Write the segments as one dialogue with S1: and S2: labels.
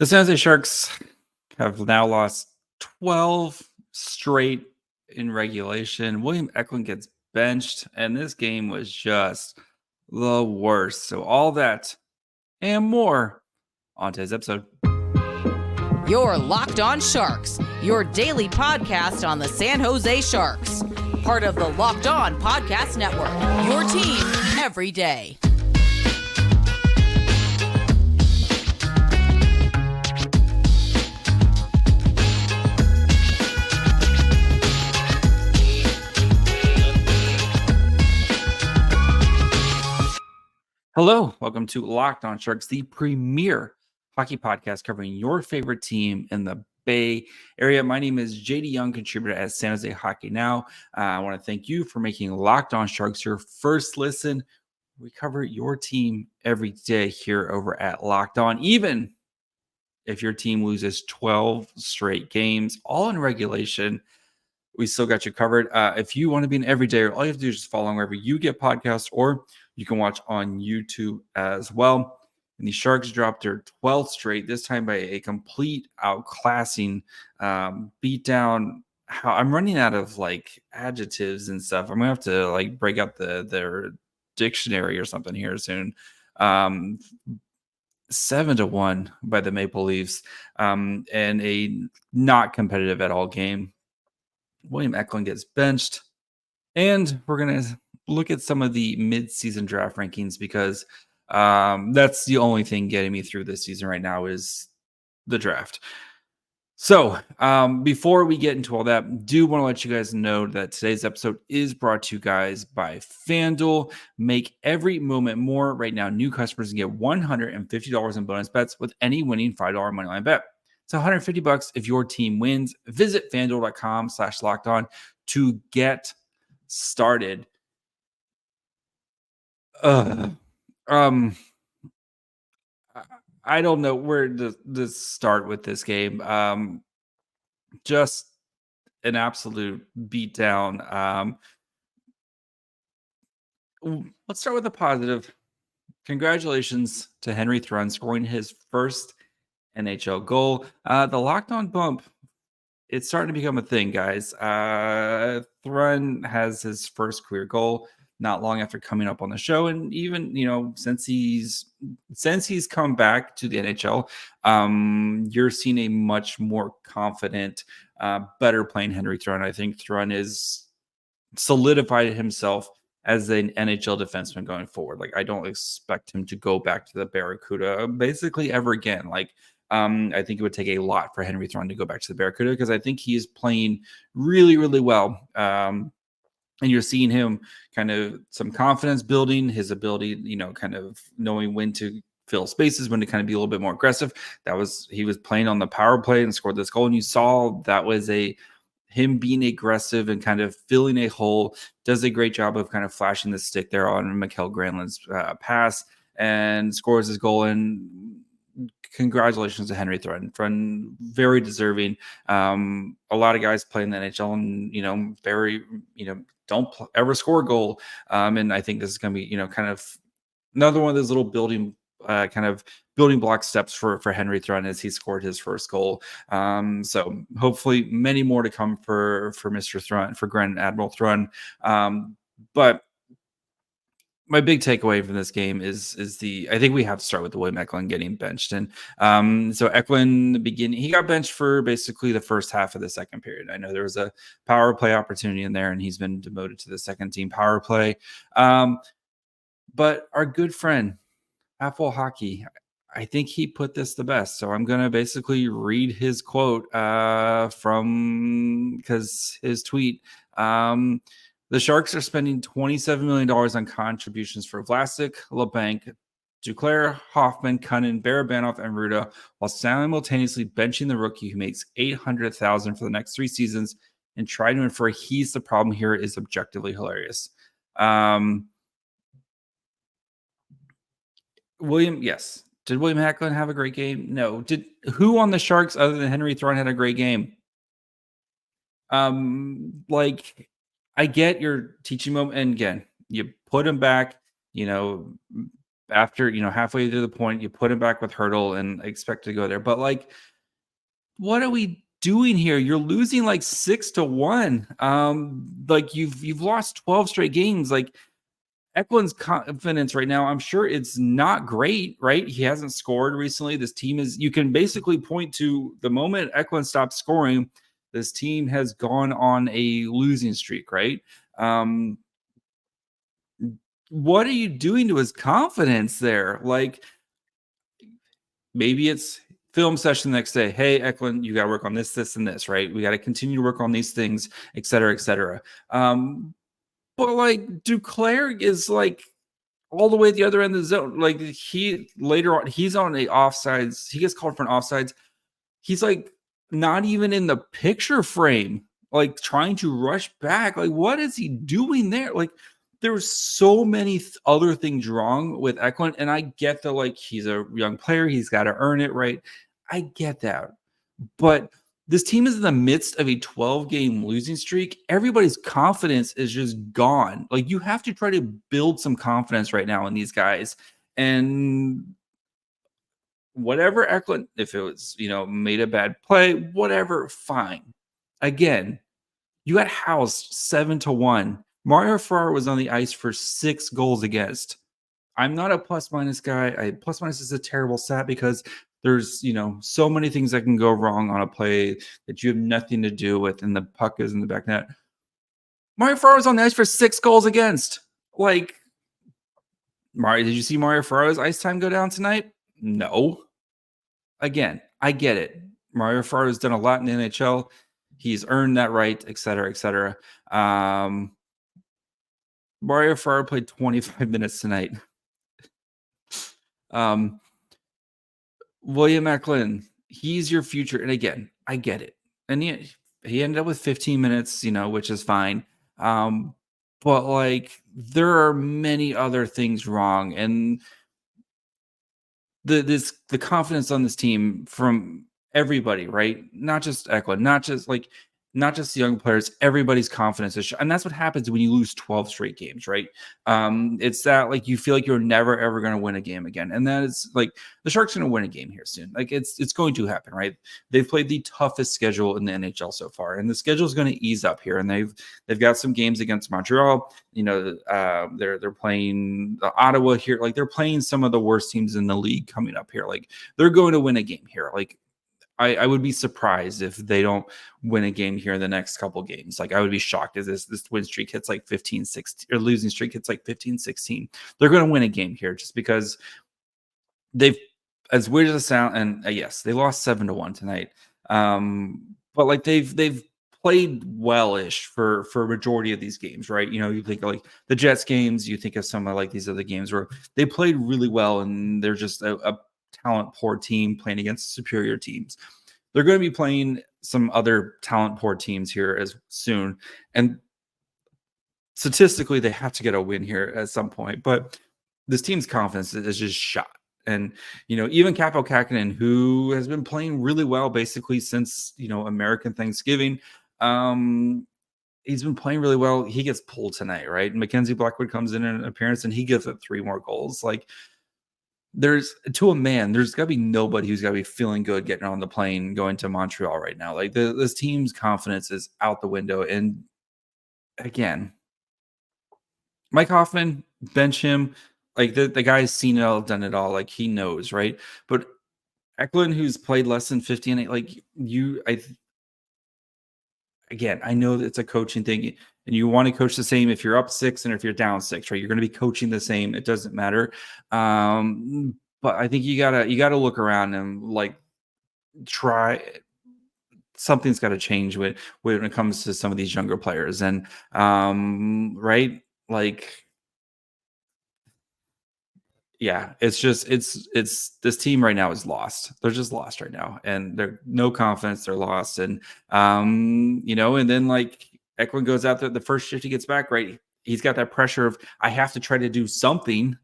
S1: The San Jose Sharks have now lost 12 straight in regulation. William Eklund gets benched, and this game was just the worst. So, all that and more on today's episode.
S2: You're Locked On Sharks, your daily podcast on the San Jose Sharks. Part of the Locked On Podcast Network, your team every day.
S1: Hello, welcome to Locked On Sharks, the premier hockey podcast covering your favorite team in the Bay Area. My name is JD Young, contributor at San Jose Hockey Now. I want to thank you for making Locked On Sharks your first listen. We cover your team every day here over at Locked On, even if your team loses 12 straight games, all in regulation. We still got you covered. If you want to be an everyday, all you have to do is just follow wherever you get podcasts, or you can watch on YouTube as well. And the Sharks dropped their 12th straight, this time by a complete outclassing beatdown. I'm running out of like adjectives and stuff. I'm gonna have to like break out their dictionary or something here soon. 7-1 by the Maple Leafs, and a not competitive at all game. William Eklund gets benched, and we're going to look at some of the mid-season draft rankings because that's the only thing getting me through this season right now is the draft. So before we get into all that, do want to let you guys know that today's episode is brought to you guys by FanDuel. Make every moment more. Right now, new customers can get $150 in bonus bets with any winning $5 moneyline bet. It's $150 if your team wins. Visit FanDuel.com/lockedon to get started. I don't know where to start with this game. Just an absolute beatdown. Let's start with the positive. Congratulations to Henry Thrun scoring his first NHL goal. The Locked On bump, it's starting to become a thing, guys. Thrun has his first career goal not long after coming up on the show, and even since he's come back to the NHL, you're seeing a much more confident, better playing Henry Thrun. I think Thrun is solidified himself as an NHL defenseman going forward. Like, I don't expect him to go back to the Barracuda basically ever again. Like, I think it would take a lot for Henry Thrun to go back to the Barracuda because I think he is playing really, really well. And you're seeing him kind of some confidence building, his ability, kind of knowing when to fill spaces, when to kind of be a little bit more aggressive. He was playing on the power play and scored this goal. And you saw that was him being aggressive and kind of filling a hole. Does a great job of kind of flashing the stick there on Mikael Granlund's pass and scores his goal. And congratulations to Henry Thrun. Very deserving. A lot of guys play in the NHL and, very, don't ever score a goal. And I think this is going to be, kind of another one of those little building block steps for Henry Thrun as he scored his first goal. So hopefully many more to come for Mr. Thrun, for Grand Admiral Thrun. But my big takeaway from this game is I think we have to start with the William Eklund getting benched. And so Eklund he got benched for basically the first half of the second period. I know there was a power play opportunity in there, and he's been demoted to the second team power play. But our good friend, Apple Hockey, I think he put this the best. So I'm going to basically read his quote because his tweet. The Sharks are spending $27 million on contributions for Vlasic, LeBanc, Duclair, Hoffman, Cunnin, Barabanov, and Ruda, while simultaneously benching the rookie who makes $800,000 for the next 3 seasons and trying to infer he's the problem here is objectively hilarious. Yes. Did William Eklund have a great game? No. Who on the Sharks other than Henry Thrun had a great game? I get your teaching moment, and again, you put him back, after, halfway through the point, you put him back with Hurdle and expect to go there. But like, what are we doing here? You're losing like 6-1. Like you've lost 12 straight games. Like Eklund's confidence right now, I'm sure it's not great, right? He hasn't scored recently. This team you can basically point to the moment Eklund stopped scoring, this team has gone on a losing streak, right? What are you doing to his confidence there? Like, maybe it's film session the next day. Hey, Eklund, you got to work on this, this, and this, right? We got to continue to work on these things, et cetera, et cetera. But like Duclair is like all the way at the other end of the zone. Like later on, he's on a offsides. He gets called for an offsides. He's like not even in the picture frame, like trying to rush back. Like, what is he doing there? Like, there's so many other things wrong with Eklund. And I get that, like, he's a young player. He's got to earn it, right? I get that. But this team is in the midst of a 12-game losing streak. Everybody's confidence is just gone. Like, you have to try to build some confidence right now in these guys. And whatever Eklund, if it was, made a bad play, whatever, fine. Again, you got housed 7-1. Mario Ferrari was on the ice for 6 goals against. I'm not a plus-minus guy. Plus-minus is a terrible stat because there's, so many things that can go wrong on a play that you have nothing to do with, and the puck is in the back net. Mario Ferrari was on the ice for 6 goals against. Like, Mario, did you see Mario Ferrari's ice time go down tonight? No. Again, I get it. Mario Ferrari has done a lot in the NHL. He's earned that right, et cetera, et cetera. Mario Ferrari played 25 minutes tonight. William Eklund, he's your future. And again, I get it. And he ended up with 15 minutes, which is fine. But like, there are many other things wrong. And the confidence on this team from everybody, right? Not just Eklund, not just the young players, everybody's confidence is and that's what happens when you lose 12 straight games, right? It's that, like, you feel like you're never ever going to win a game again, and that is like the Sharks are going to win a game here soon. Like, it's going to happen, right? They've played the toughest schedule in the NHL so far, and the schedule is going to ease up here, and they've got some games against Montreal. They're playing Ottawa here. Like, they're playing some of the worst teams in the league coming up here. Like, they're going to win a game here. Like, I would be surprised if they don't win a game here in the next couple games. Like, I would be shocked if this win streak hits like 15-16 or losing streak hits like 15-16. They're going to win a game here just because they've, as weird as it sounds, and yes, they lost 7-1 tonight. But like they've played well-ish for a majority of these games, right? You think of like the Jets games, you think of some of like these other games where they played really well, and they're just a talent poor team playing against superior teams. They're going to be playing some other talent poor teams here as soon, and statistically they have to get a win here at some point. But this team's confidence is just shot. And even Capo Kakinen, who has been playing really well basically since American Thanksgiving, he's been playing really well. He gets pulled tonight, right? Mackenzie Blackwood comes in an appearance and he gives up 3 more goals. Like, there's got to be nobody who's got to be feeling good getting on the plane going to Montreal right now. Like, this team's confidence is out the window. And again, Mike Hoffman, bench him. Like, the guy's seen it all, done it all. Like, he knows, right? But Eklund, who's played less than 15, like again, I know that it's a coaching thing, and you want to coach the same if you're up 6 and if you're down 6, right? You're going to be coaching the same. It doesn't matter. But I think you gotta look around and like try. Something's got to change when it comes to some of these younger players, and right, like. Yeah, it's this team right now is lost. They're just lost right now, and they're no confidence. They're lost, and and then like Eklund goes out there the first shift he gets back, right? He's got that pressure of I have to try to do something.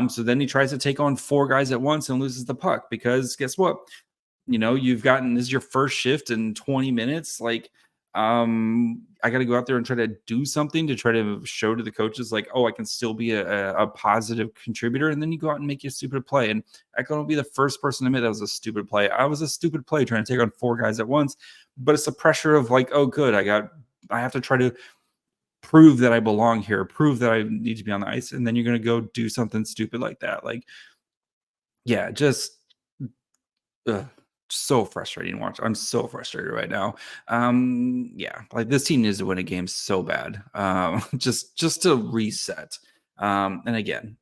S1: So then he tries to take on 4 guys at once and loses the puck because guess what? You've gotten this is your first shift in 20 minutes. Like, I got to go out there and try to do something to try to show to the coaches, like, oh, I can still be a positive contributor. And then you go out and make your stupid play. And Eklund will be the first person to admit that was a stupid play. I was a stupid play trying to take on 4 guys at once, but it's the pressure of like, oh, good, I have to try to prove that I belong here, prove that I need to be on the ice. And then you're going to go do something stupid like that. Like, yeah, just so frustrating to watch. I'm so frustrated right now. Yeah, like this team needs to win a game so bad. Just to reset. And again,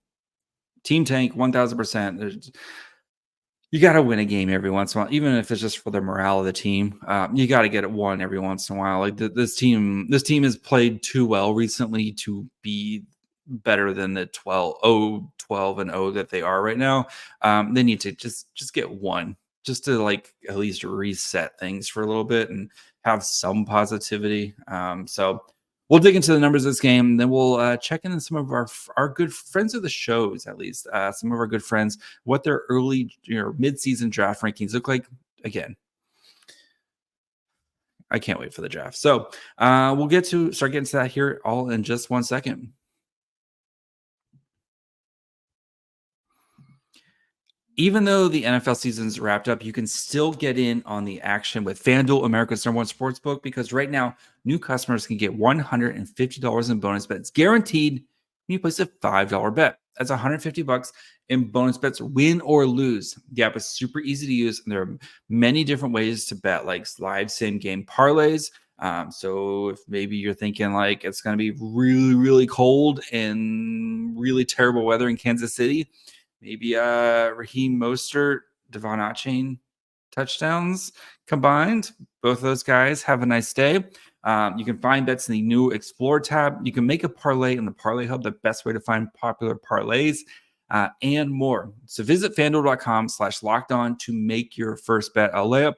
S1: team tank 1000%. You got to win a game every once in a while, even if it's just for the morale of the team. You got to get it won every once in a while. Like this team has played too well recently to be better than the 12 and 0 that they are right now. They need to just get one, just to like at least reset things for a little bit and have some positivity. So we'll dig into the numbers of this game, and then we'll check in on some of our good friends of the shows, at least some of our good friends, what their early mid-season draft rankings look like. Again, I can't wait for the draft. So we'll start getting to that here all in just 1 second. Even though the NFL season's wrapped up, you can still get in on the action with FanDuel, America's number one sportsbook, because right now, new customers can get $150 in bonus bets guaranteed when you place a $5 bet. That's $150 in bonus bets, win or lose. The app is super easy to use, and there are many different ways to bet, like live same-game parlays. So if maybe you're thinking like it's going to be really, really cold and really terrible weather in Kansas City, maybe Raheem Mostert, Devon Achane touchdowns combined. Both of those guys have a nice day. You can find bets in the new Explore tab. You can make a parlay in the Parlay Hub, the best way to find popular parlays, and more. So visit FanDuel.com/lockedon to make your first bet a layup.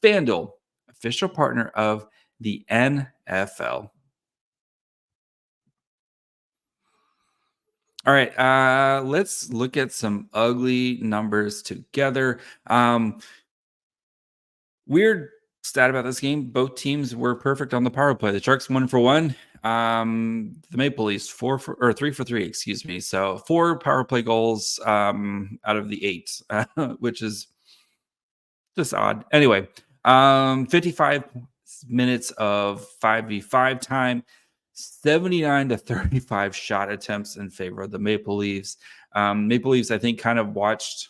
S1: FanDuel, official partner of the NFL. All right, let's look at some ugly numbers together. Weird stat about this game: both teams were perfect on the power play. The Sharks 1 for 1. The Maple Leafs 3 for 3. Excuse me. So 4 power play goals out of the 8, which is just odd. Anyway, 55 minutes of 5v5 time. 79 to 35 shot attempts in favor of the Maple Leafs. Maple Leafs, I think, kind of watched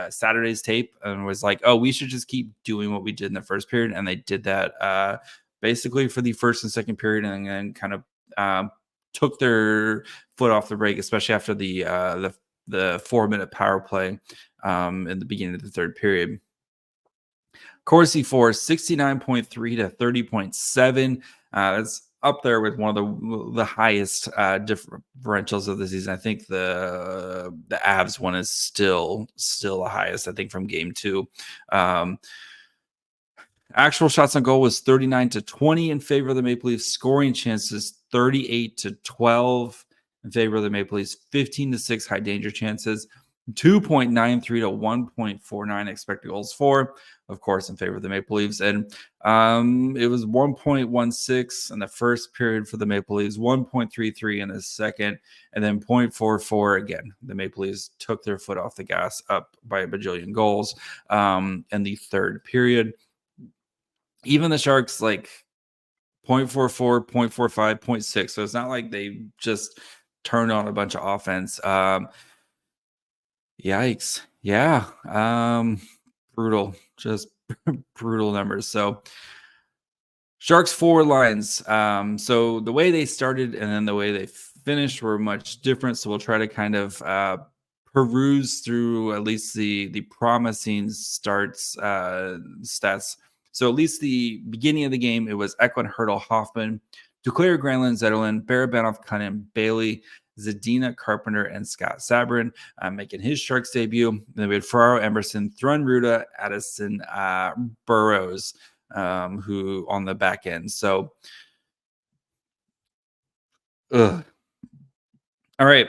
S1: Saturday's tape and was like, oh, we should just keep doing what we did in the first period. And they did that basically for the first and second period, and then kind of took their foot off the brake, especially after the 4-minute power play in the beginning of the third period. Corsi for 69.3 to 30.7. That's up there with one of the highest differentials of the season. I think the Avs one is still the highest, I think, from game 2. Actual shots on goal was 39 to 20 in favor of the Maple Leafs. Scoring chances 38 to 12 in favor of the Maple Leafs. 15 to 6 high danger chances. 2.93 to 1.49 expected goals for, of course, in favor of the Maple Leafs. And it was 1.16 in the first period for the Maple Leafs, 1.33 in the second, and then 0.44 again. The Maple Leafs took their foot off the gas, up by a bajillion goals in the third period. Even the Sharks, like 0.44, 0.45, 0.6. So it's not like they just turned on a bunch of offense. Yikes. Yeah. Brutal. Just brutal numbers. So Sharks forward lines. So the way they started and then the way they finished were much different. So we'll try to kind of peruse through at least the promising starts stats. So at least the beginning of the game, it was Eklund, Hurdle, Hoffman, Duclair, Granlund, Zetterlund, Barabanov, Cunningham, Bailey, Zadina, Carpenter, and Scott Sabrin making his Sharks debut. And then we had Ferrari, Emerson, Thrun, Ruda, Addison, Burrows, who on the back end. So, all right.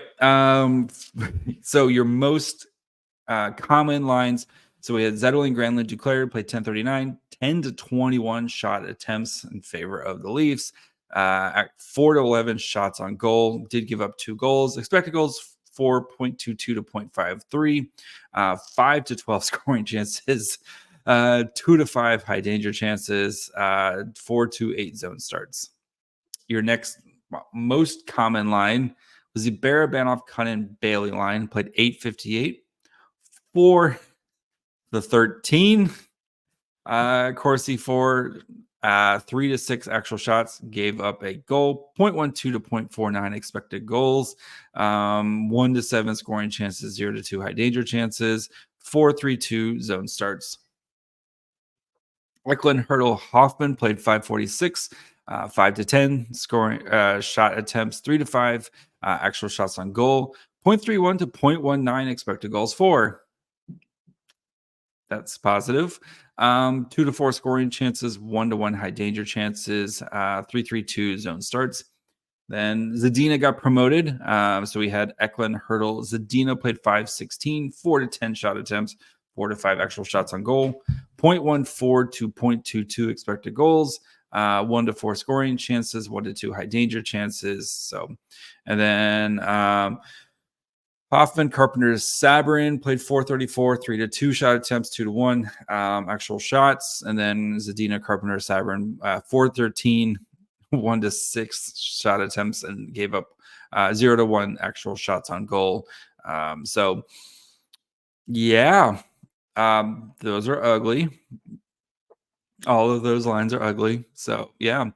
S1: So your most common lines. So we had Zetterlund, Granlund, Duclair played 10:39, 10 to 21 shot attempts in favor of the Leafs. At 4 to 11 shots on goal, did give up 2 goals. Expected goals 4.22 to 0.53. 5 to 12 scoring chances. 2 to 5 high danger chances. 4 to 8 zone starts. Your next most common line was the Barabanov, Cunnin, Bailey line. Played 858 for the 13. Corsi 4, 3 to 6 actual shots, gave up a goal, 0.12 to 0.49 expected goals, 1 to 7 scoring chances, 0 to 2 high danger chances, 4-3-2 zone starts. Eklund, Hurdle, Hoffman played 546, 5 to 10 scoring shot attempts, 3 to 5 actual shots on goal, 0.31 to 0.19 expected goals for. That's positive. 2 to 4 scoring chances, 1 to 1 high danger chances, 3-3-2 zone starts. Then Zadina got promoted. So we had Eklund, Hurdle. Zadina played 5-16, 4 to 10 shot attempts, 4 to 5 actual shots on goal, 0.14 to 0.22 expected goals, 1 to 4 scoring chances, 1 to 2 high danger chances. So, and then Hoffman, Carpenter, Sabrin played 434, 3 to 2 shot attempts, 2 to 1 actual shots. And then Zadina, Carpenter, Sabrin, 413, 1 to 6 shot attempts, and gave up 0 to 1 actual shots on goal. So, yeah, those are ugly. All of those lines are ugly. So, yeah.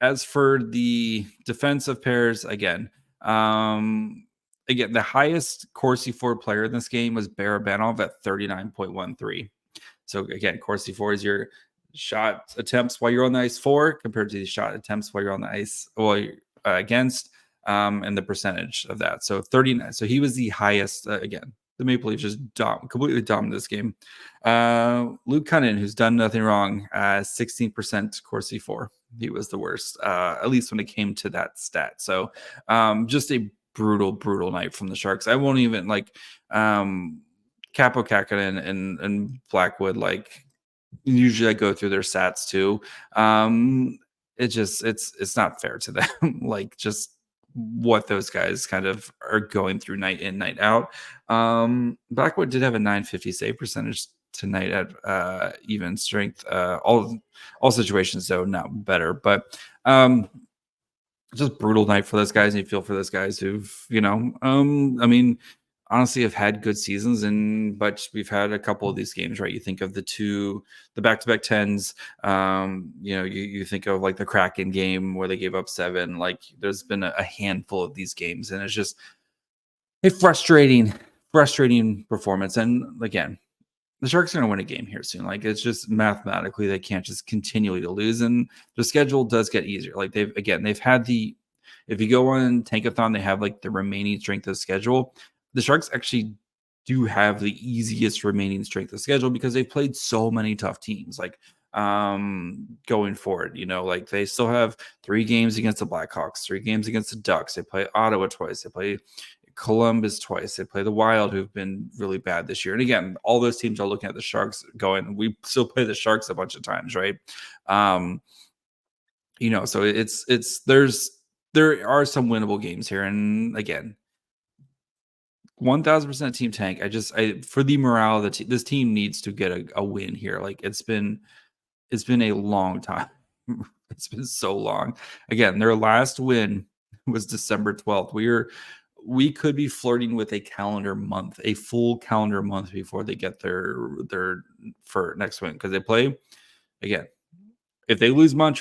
S1: As for the defensive pairs, again, the highest Corsi 4 player in this game was Barabanov at 39.13. So again, Corsi 4 is your shot attempts while you're on the ice for, compared to the shot attempts while you're on the ice against, and the percentage of that. So 39. So he was the highest. Again, the Maple Leafs just completely dominated this game. Luke Cunnin, who's done nothing wrong, 16% Corsi 4. He was the worst, at least when it came to that stat. So just a brutal night from the Sharks. I won't even Capo Kakinen and Blackwood, usually I go through their stats too. It's not fair to them. Just what those guys kind of are going through night in, night out. Blackwood did have a 950 save percentage tonight at even strength. All situations though not better, but just brutal night for those guys. And you feel for those guys who've honestly have had good seasons, but we've had a couple of these games, right? You think of the back-to-back 10s. You think of the Kraken game where they gave up 7. There's been a handful of these games, and it's just a frustrating performance. And again, the Sharks are going to win a game here soon. It's just mathematically they can't just continually to lose, and the schedule does get easier. They've had if you go on Tankathon, they have the remaining strength of schedule. The Sharks actually do have the easiest remaining strength of schedule because they've played so many tough teams. Going forward, they still have 3 games against the Blackhawks, 3 games against the Ducks. They play Ottawa twice. They play Columbus twice. They play the Wild, who've been really bad this year. And again, all those teams are looking at the Sharks going, we still play the Sharks a bunch of times, right? So there are some winnable games here. And again, 1000% team tank. For the morale of the team, this team needs to get a win here. It's been a long time. It's been so long. Again, their last win was December 12th. We could be flirting with a full calendar month before they get their for next win, because they play again. If they lose on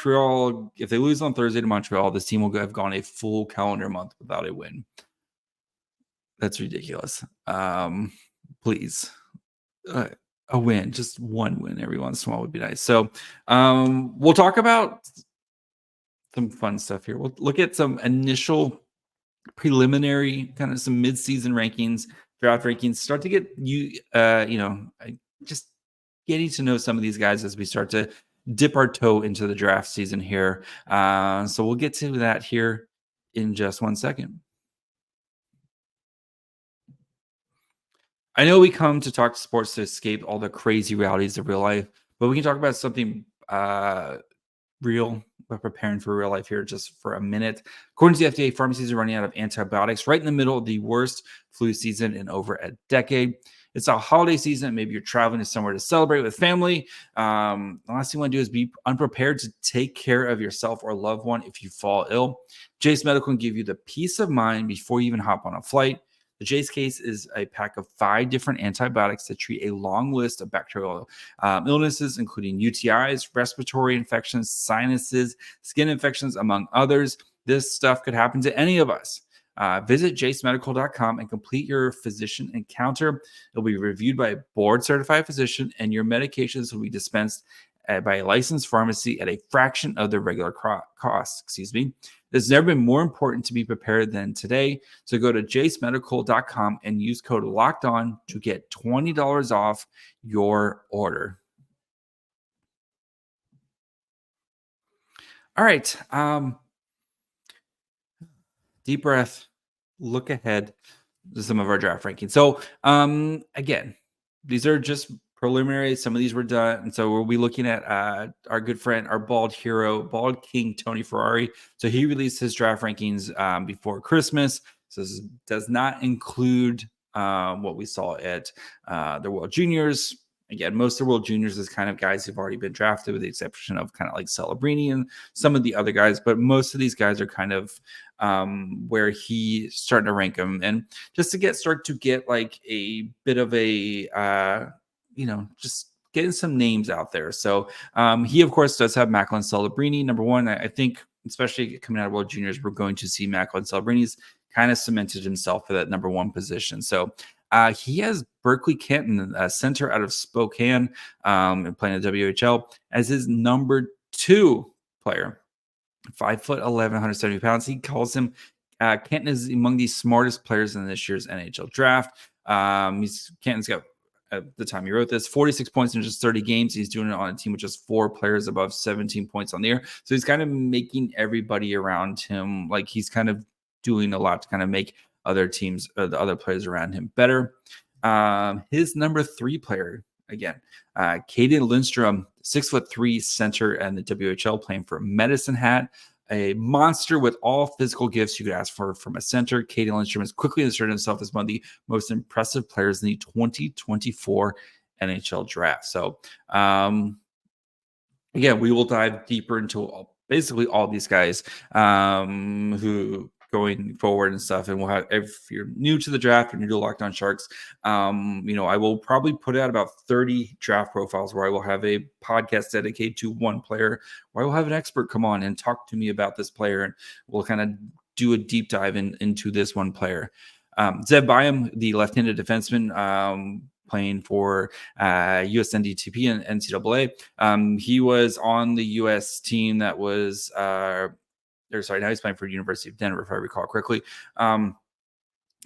S1: Thursday to Montreal, this team will have gone a full calendar month without a win. That's ridiculous. Please, a win, just one win every once in a while would be nice. So we'll talk about some fun stuff here. We'll look at some initial preliminary, kind of some mid-season rankings, draft rankings, start to get just getting to know some of these guys as we start to dip our toe into the draft season here. So we'll get to that here in just one second. I know we come to talk sports to escape all the crazy realities of real life, but we can talk about something real, but preparing for real life here just for a minute. According to the FDA, pharmacies are running out of antibiotics right in the middle of the worst flu season in over a decade. It's a holiday season. Maybe you're traveling to somewhere to celebrate with family. The last thing you want to do is be unprepared to take care of yourself or loved one if you fall ill. Jase Medical can give you the peace of mind before you even hop on a flight. The Jase case is a pack of 5 different antibiotics that treat a long list of bacterial illnesses, including UTIs, respiratory infections, sinuses, skin infections, among others. This stuff could happen to any of us. Visit jasemedical.com and complete your physician encounter. It'll be reviewed by a board-certified physician, and your medications will be dispensed by a licensed pharmacy at a fraction of the regular cost. There's never been more important to be prepared than today. So go to jasemedical.com and use code LOCKEDON to get $20 off your order. All right. Deep breath. Look ahead to some of our draft rankings. So again, these are just preliminary. Some of these were done. And so we'll be looking at our good friend, our bald hero, bald king, Tony Ferrari. So he released his draft rankings before Christmas. So this does not include what we saw at the World Juniors. Again, most of the World Juniors is kind of guys who've already been drafted, with the exception of kind of like Celebrini and some of the other guys. But most of these guys are kind of where he's starting to rank them. And just to start to get like a bit of a just getting some names out there. So he, of course, does have Macklin Celebrini, number one. I think, especially coming out of World Juniors, we're going to see Macklin Celebrini's kind of cemented himself for that number one position. So he has Berkeley Kenton, a center out of Spokane, and playing the WHL, as his number 2 player. 5'11", 170 pounds. He calls him Kenton is among the smartest players in this year's NHL draft. Kenton's got, at the time he wrote this, 46 points in just 30 games. He's doing it on a team with just 4 players above 17 points on the year. So he's kind of making everybody around him, like he's kind of doing a lot to kind of make other teams, the other players around him better. His number 3 player, again, Caden Lindstrom, 6'3" center and the WHL, playing for Medicine Hat. A monster with all physical gifts you could ask for from a center. Caden Lindstrom has quickly inserted himself as one of the most impressive players in the 2024 NHL draft. So, again, we will dive deeper into basically all these guys who going forward and stuff. And we'll have, if you're new to the draft or new to Locked On Sharks, I will probably put out about 30 draft profiles where I will have a podcast dedicated to one player, where I will have an expert come on and talk to me about this player. And we'll kind of do a deep dive into this one player. Zeb Byam, the left-handed defenseman, playing for USNDTP and NCAA. He was on the U.S. team that was now he's playing for University of Denver, if I recall correctly.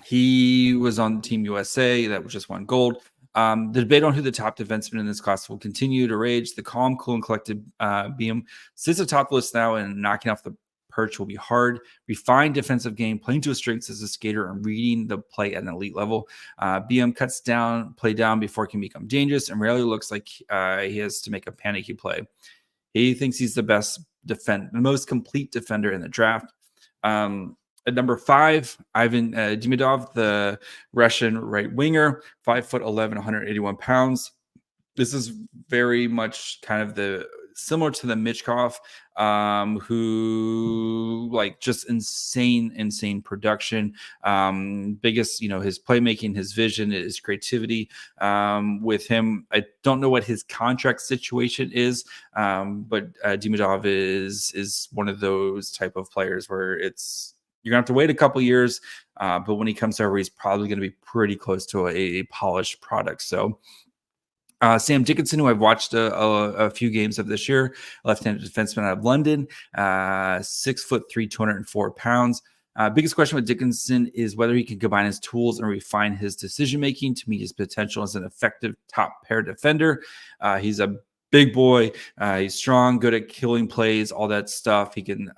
S1: He was on Team USA that just won gold. The debate on who the top defenseman in this class will continue to rage. The calm, cool, and collected Byam sits atop the list now, and knocking off the perch will be hard. Refined defensive game, playing to his strengths as a skater, and reading the play at an elite level. Byam cuts play down before it can become dangerous, and rarely looks like he has to make a panicky play. He thinks he's the most complete defender in the draft. At number 5, Ivan Demidov, the Russian right winger, 5'11", 181 pounds. This is very much kind of similar to the Michkov, who just insane production. Biggest, his playmaking, his vision, his creativity. With him, I don't know what his contract situation is, but Demidov is one of those type of players where you're gonna have to wait a couple years, but when he comes over, he's probably going to be pretty close to a polished product. So. Sam Dickinson, who I've watched a few games of this year, left-handed defenseman out of London, 6'3", 204 pounds. Biggest question with Dickinson is whether he can combine his tools and refine his decision-making to meet his potential as an effective top-pair defender. He's a big boy. He's strong, good at killing plays, all that stuff. He can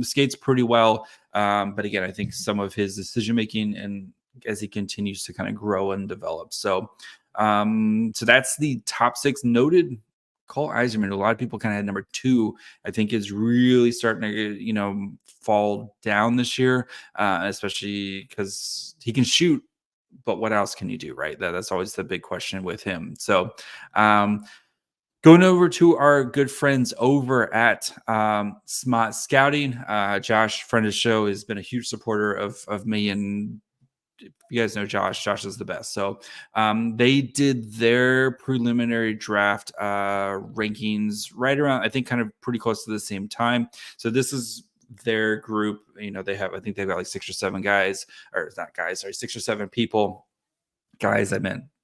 S1: skates pretty well. But again, I think some of his decision-making and as he continues to kind of grow and develop. So, so that's the top 6 noted. Cole Eiserman, a lot of people kind of had number 2, I think is really starting to, fall down this year, especially because he can shoot, but what else can you do, right? That's always the big question with him. So, going over to our good friends over at Smaht Scouting, Josh, friend of the show, has been a huge supporter of me, and you guys know Josh is the best. So they did their preliminary draft rankings right around, I think, kind of pretty close to the same time. So this is their group. They have, I think they've got like 6 or 7 guys, or not guys, sorry, 6 or 7 people. Guys,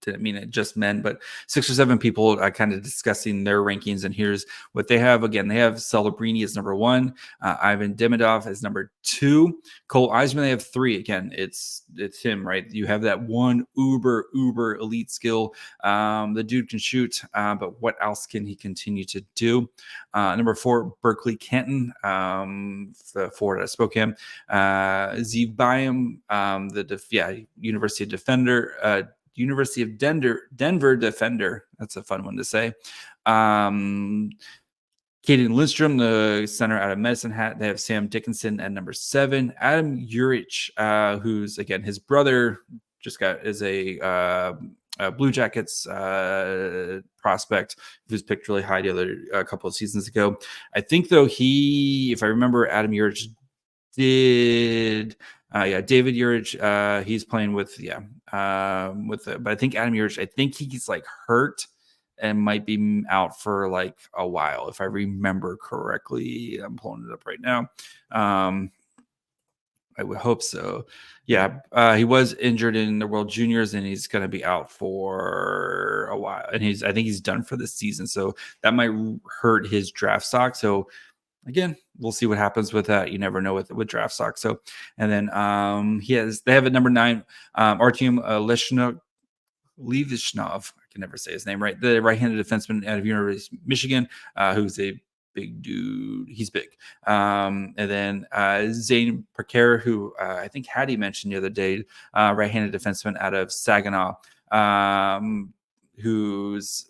S1: didn't mean it just men, but 6 or 7 people kind of discussing their rankings. And here's what they have. Again, they have Celebrini as number 1, Ivan Demidov as number 2, Cole Eiserman, they have 3. Again, it's him, right? You have that one uber elite skill. The dude can shoot, but what else can he continue to do? Number 4, Berkeley Canton, the forward out of Spokane. Zeev Bayam, University of Denver defender. That's a fun one to say. Caden Lindstrom, the center out of Medicine Hat. They have Sam Dickinson at number 7. Adam Urich, who's, again, his brother is a Blue Jackets prospect who's picked really high a couple of seasons ago. I think, though, if I remember, Adam Urich did... David Urich, he's playing but I think Adam Urich, I think he's like hurt and might be out for like a while, if I remember correctly. I'm pulling it up right now. I would hope so. Yeah, he was injured in the World Juniors, and he's going to be out for a while. And I think he's done for this season, so that might hurt his draft stock. So again, we'll see what happens with that. You never know with draft stock. So, and then they have at number 9, Artyom Levishnov. I can never say his name right. The right-handed defenseman out of University of Michigan, who's a big dude. He's big. And then Zane Parker, who I think Hattie mentioned the other day, right-handed defenseman out of Saginaw, who's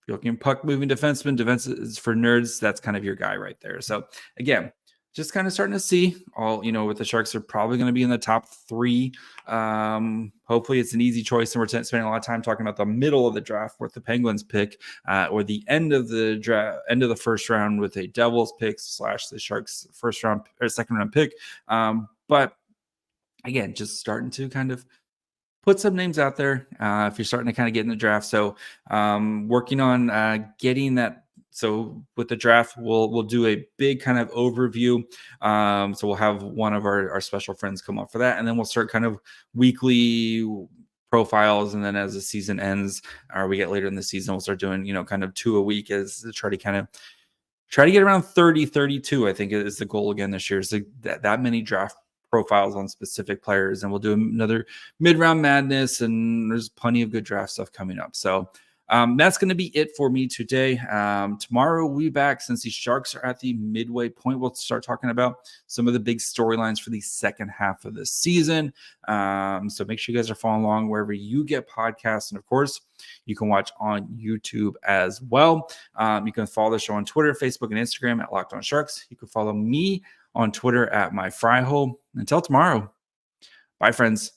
S1: looking puck moving defenseman. Defense is for nerds. That's kind of your guy right there. So again, just kind of starting to see all, with the Sharks are probably going to be in the top 3. Hopefully it's an easy choice. And we're spending a lot of time talking about the middle of the draft with the Penguins pick, or the end of the draft, end of the first round with a Devils pick / the Sharks first round or second round pick. But again, just starting to kind of put some names out there if you're starting to kind of get in the draft. So working on getting that. So with the draft, we'll do a big kind of overview. So we'll have one of our special friends come up for that. And then we'll start kind of weekly profiles. And then as the season ends, or we get later in the season, we'll start doing, kind of 2 a week as to try to get around 30, 32, I think is the goal again this year. Is that many draft profiles on specific players, and we'll do another mid-round madness, and there's plenty of good draft stuff coming up. So that's going to be it for me today. Tomorrow we'll be back. Since the Sharks are at the midway point, we'll start talking about some of the big storylines for the second half of the season. So make sure you guys are following along wherever you get podcasts, and of course you can watch on YouTube as well. You can follow the show on Twitter, Facebook, and Instagram at Locked On Sharks. You can follow me on Twitter at MyFryHole. Until tomorrow, bye, friends.